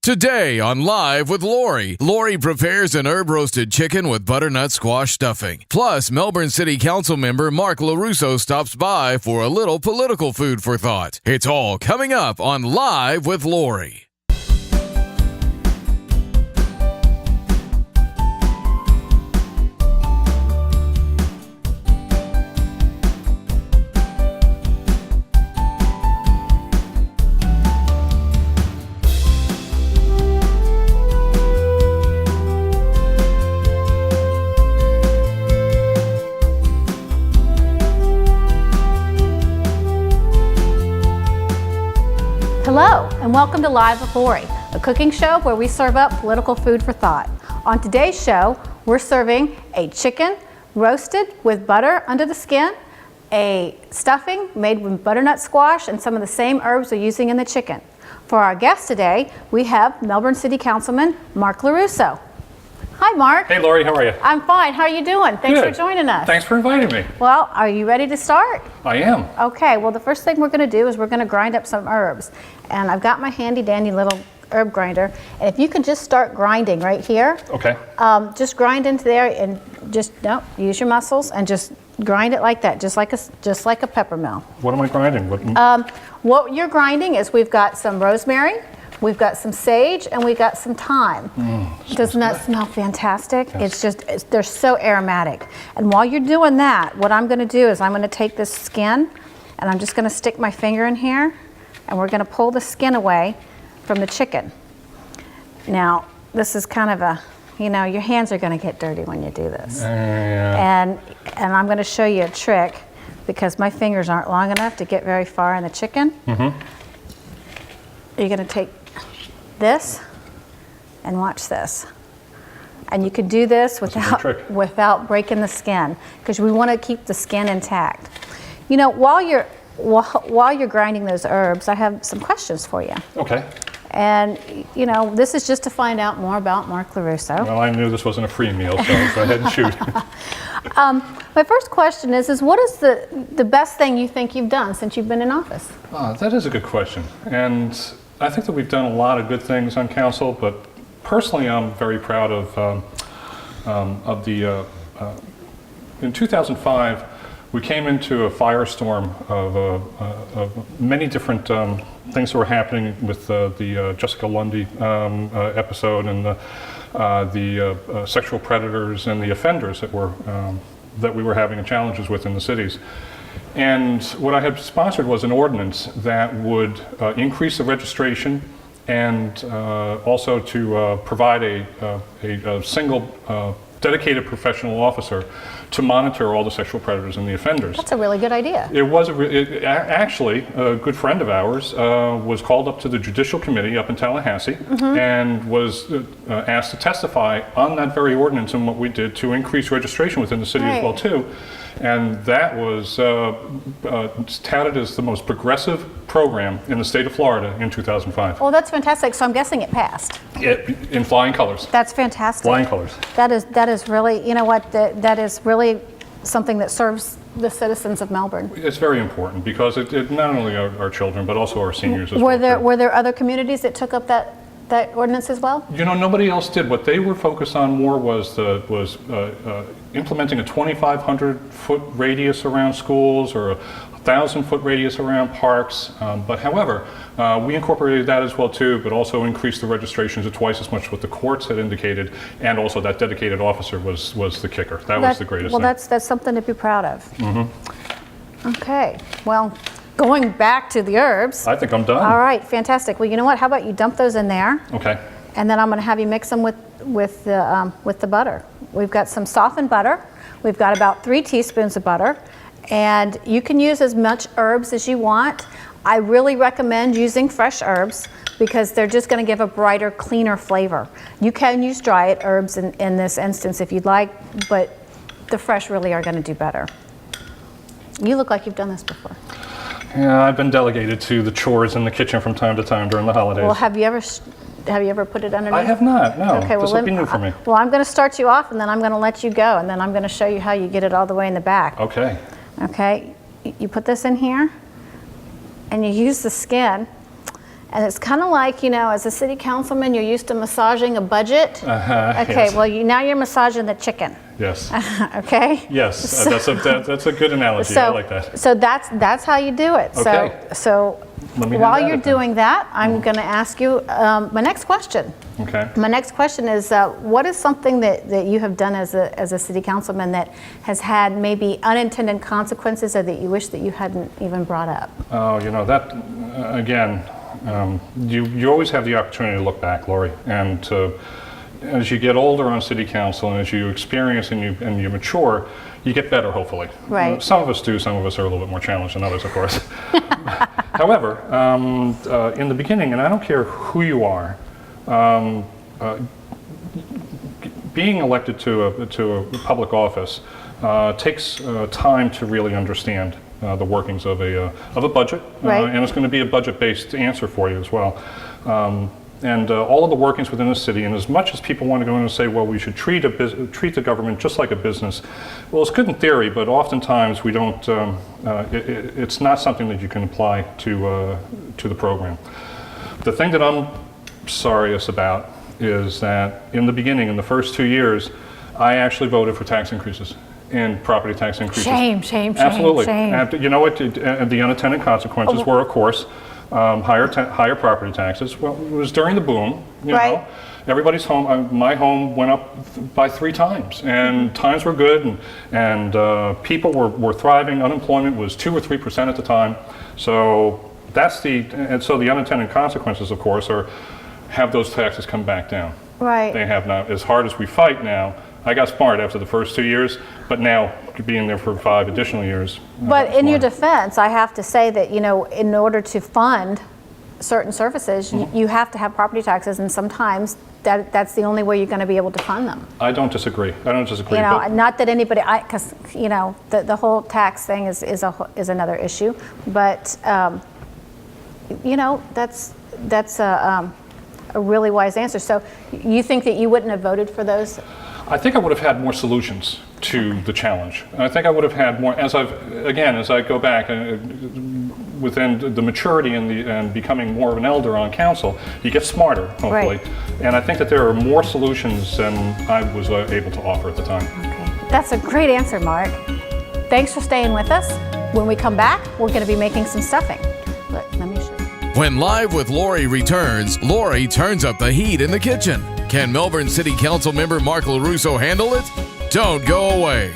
Today on Live with Lori, Lori prepares an herb-roasted chicken with butternut squash stuffing. Plus, Melbourne City Council member Mark LaRusso stops by for a little political food for thought. It's all coming up on Live with Lori. Hello, and welcome to Live with Lori, a cooking show where we serve up political food for thought. On today's show, we're serving a chicken roasted with butter under the skin, a stuffing made with butternut squash and some of the same herbs we're using in the chicken. For our guest today, we have Melbourne City Councilman Mark LaRusso. Hi, Mark. Hey, Lori, how are you? I'm fine. How are you doing? Thanks Good. for joining us. Thanks for inviting me. Well, are you ready to start? I am. Okay, well, the first thing we're going to do is we're going to grind up some herbs. And I've got my handy dandy little herb grinder. And if you can just start grinding right here. Okay. Just grind into there and just, use your muscles and just grind it like that, just like a pepper mill. What am I grinding? What you're grinding is we've got some rosemary, we've got some sage, and we've got some thyme. Doesn't that smell fantastic? Yes. They're so aromatic. And while you're doing that, what I'm going to do is I'm going to take this skin and I'm just going to stick my finger in here and we're going to pull the skin away from the chicken. Now, this is kind of a, your hands are going to get dirty when you do this. And I'm going to show you a trick because my fingers aren't long enough to get very far in the chicken. You're going to take this and watch this. And you can do this without breaking the skin because we want to keep the skin intact. While you're grinding those herbs, I have some questions for you. Okay. And, this is just to find out more about Mark LaRusso. Well, I knew this wasn't a free meal, so go ahead and shoot. My first question is what is the best thing you think you've done since you've been in office? That is a good question. And I think that we've done a lot of good things on council, but personally I'm very proud in 2005, we came into a firestorm of many different things that were happening with the Jessica Lundy episode and the sexual predators and the offenders that we were having challenges with in the cities. And what I had sponsored was an ordinance that would increase the registration and also to provide a single dedicated professional officer to monitor all the sexual predators and the offenders. That's a really good idea. It was actually a good friend of ours was called up to the Judicial Committee up in Tallahassee and was asked to testify on that very ordinance and what we did to increase registration within the city as well too. And that was touted as the most progressive program in the state of Florida in 2005. Well, that's fantastic. So I'm guessing it passed. In flying colors. That's fantastic. Flying colors. That is really, that is really something that serves the citizens of Melbourne. It's very important because it not only our children but also our seniors as well. Were there other communities that took up that ordinance as well? Nobody else did. What they were focused on more was implementing a 2,500-foot radius around schools or a 1,000-foot radius around parks. But however, we incorporated that as well too, but also increased the registrations to twice as much what the courts had indicated, and also that dedicated officer was the kicker. That was the greatest thing. Well, that's something to be proud of. Okay. Well, going back to the herbs. I think I'm done. All right, fantastic. Well, you know what? How about you dump those in there? Okay. And then I'm going to have you mix them with the butter. We've got some softened butter. We've got about 3 teaspoons of butter, and you can use as much herbs as you want. I really recommend using fresh herbs because they're just going to give a brighter, cleaner flavor. You can use dried herbs in this instance if you'd like, but the fresh really are going to do better. You look like you've done this before. Yeah, I've been delegated to the chores in the kitchen from time to time during the holidays. Well, have you ever put it underneath? I have not, no. Okay, this will be new for me. Well, I'm going to start you off and then I'm going to let you go and then I'm going to show you how you get it all the way in the back. Okay. Okay, you put this in here and you use the skin And it's kind of like, as a city councilman, you're used to massaging a budget. Okay, yes. well, now you're massaging the chicken. Yes. Okay? Yes, that's a good analogy. I like that. So that's how you do it. Okay. So Let me have while at you're it then. doing that, I'm going to ask you my next question. Okay. My next question is, what is something that you have done as a city councilman that has had maybe unintended consequences, or that you wish that you hadn't even brought up? Oh, that, again, you always have the opportunity to look back, Lori, and as you get older on city council and as you experience and you mature, you get better, hopefully. Right. Some of us do. Some of us are a little bit more challenged than others, of course. However, in the beginning, and I don't care who you are, being elected to a public office takes time to really understand the workings of a budget, Right. and it's going to be a budget-based answer for you as well. And all of the workings within the city, and as much as people want to go in and say, well, we should treat the government just like a business, well, it's good in theory, but oftentimes we don't. It's not something that you can apply to the program. The thing that I'm sorriest about is that in the beginning, in the first 2 years, I actually voted for tax increases and property tax increases. Shame. Absolutely. Shame. And you know what? The unintended consequences were, of course, higher property taxes. Well, it was during the boom. You Right. know, everybody's home. My home went up by 3 times, and times were good, and people were thriving. Unemployment was 2 or 3% at the time. So so the unintended consequences, of course, have those taxes come back down. Right. They have not. As hard as we fight now, I got smart after the first 2 years, but now being there for 5 additional years. But in your smarter. defense, I have to say that, in order to fund certain services, you have to have property taxes, and sometimes that's the only way you're going to be able to fund them. I don't disagree. But Not that anybody, because the whole tax thing is another issue, but that's a really wise answer. So you think that you wouldn't have voted for those? I think I would have had more solutions to the challenge. I think I would have had more, as I go back, within the maturity and becoming more of an elder on council, you get smarter, hopefully. Right. And I think that there are more solutions than I was able to offer at the time. Okay. That's a great answer, Mark. Thanks for staying with us. When we come back, we're going to be making some stuffing. Look, let me show you. When Live with Lori returns, Lori turns up the heat in the kitchen. Can Melbourne City Council member Mark LaRusso handle it? Don't go away.